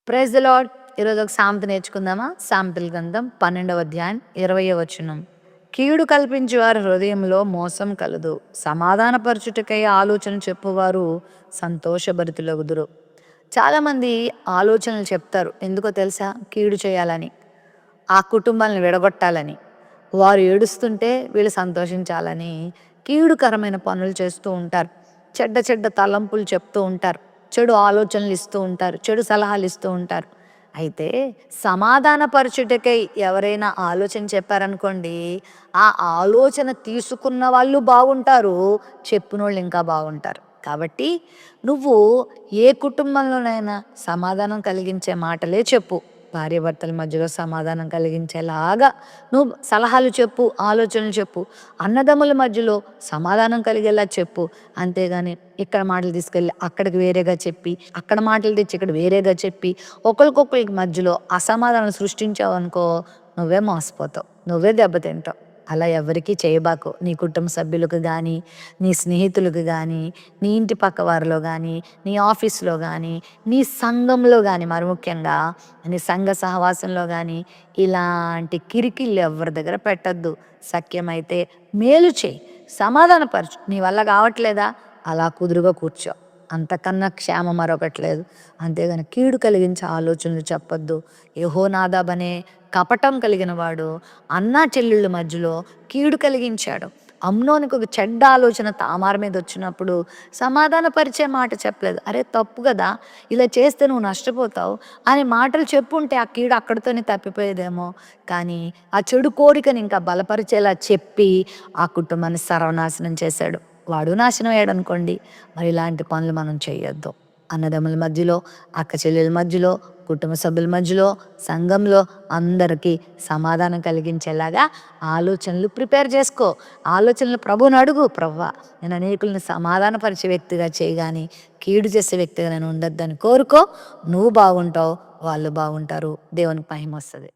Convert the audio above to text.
Praise the lord. ఈరోజు ఒక సామెత నేర్చుకుందామా? సామెతల గ్రంథం 12వ అధ్యాయం 20వ వచనం. కీడు కల్పించు వారి హృదయంలో మోసం కలదు. సమాధానపరచుటకై ఆలోచన చెప్పువారు సంతోషభరితులగుదురు. చాలామంది ఆలోచనలు చెప్తారు. ఎందుకో తెలుసా? కీడు చేయాలని, ఆ కుటుంబాలను విడగొట్టాలని, వారు ఏడుస్తుంటే వీళ్ళు సంతోషించాలని కీడుకరమైన పనులు చేస్తూ ఉంటారు. చెడ్డ చెడ్డ తలంపులు చెప్తూ ఉంటారు. చెడు ఆలోచనలు ఇస్తూ ఉంటారు. చెడు సలహాలు ఇస్తూ ఉంటారు. అయితే సమాధానపరచుటకై ఎవరైనా ఆలోచన చెప్పారనుకోండి, ఆ ఆలోచన తీసుకున్న వాళ్ళు బాగుంటారు. చెప్పినోళ్ళు ఇంకా బాగుంటారు. కాబట్టి నువ్వు ఏ కుటుంబంలోనైనా సమాధానం కలిగించే మాటలే చెప్పు. భార్యాభర్తల మధ్యలో సమాధానం కలిగించేలాగా నువ్వు సలహాలు చెప్పు, ఆలోచనలు చెప్పు. అన్నదమ్ముల మధ్యలో సమాధానం కలిగేలా చెప్పు. అంతేగాని ఇక్కడ మాటలు తీసుకెళ్ళి అక్కడికి వేరేగా చెప్పి, అక్కడ మాటలు తెచ్చి ఇక్కడ వేరేగా చెప్పి, ఒకరికొకరికి మధ్యలో అసమాధానం సృష్టించావనుకో, నువ్వే మోసపోతావు. నువ్వే దెబ్బతింటావు. అలా ఎవరికీ చేయబాకు. నీ కుటుంబ సభ్యులకు గానీ, నీ స్నేహితులకు గానీ, నీ ఇంటి పక్క వారిలో గానీ, నీ ఆఫీస్‌లో గానీ, నీ సంఘంలో గానీ, మరి ముఖ్యంగా నీ సంఘ సహవాసంలో గానీ, ఇలాంటి కిరికిళ్ళు ఎవ్వరి దగ్గర పెట్టొద్దు. శక్యమైతే మేలు చెయ్యి. సమాధానపరచు. నీ వల్ల కావట్లేదా? అలా కుదురుగా కూర్చో. అంతకన్నా క్షేమం మరొకటి లేదు. అంతేగాని కీడు కలిగించే ఆలోచనలు చెప్పొద్దు. యెహోనాదాబ్ అనే కపటం కలిగిన వాడు అన్నా చెల్లెళ్ళ మధ్యలో కీడు కలిగించాడు. అమ్నోనుకు ఒక చెడ్డ ఆలోచన తామారు మీద వచ్చినప్పుడు సమాధానపరిచే మాట చెప్పలేదు. అరే తప్పు కదా, ఇలా చేస్తే నువ్వు నష్టపోతావు అనే మాటలు చెప్పుంటే ఆ కీడు అక్కడితోనే తప్పిపోయేదేమో. కానీ ఆ చెడు కోరికని ఇంకా బలపరిచేలా చెప్పి ఆ కుటుంబాన్ని సర్వనాశనం చేశాడు. వాడు నాశనం అయ్యాడనుకోండి. మరి ఇలాంటి పనులు మనం చేయొద్దు. అన్నదమ్ముల మధ్యలో, అక్క చెల్లెల మధ్యలో, కుటుంబ సభ్యుల మధ్యలో, సంఘంలో అందరికీ సమాధానం కలిగించేలాగా ఆలోచనలు ప్రిపేర్ చేసుకో. ఆలోచనలు ప్రభువుని అడుగు. ప్రభువా, నేను అనేకులను సమాధానపరిచే వ్యక్తిగా చేయి గాని కీడు చేసే వ్యక్తిగా నేను ఉండొద్దని కోరుకో. నువ్వు బాగుంటావు, వాళ్ళు బాగుంటారు. దేవునికి మహిమ వస్తది.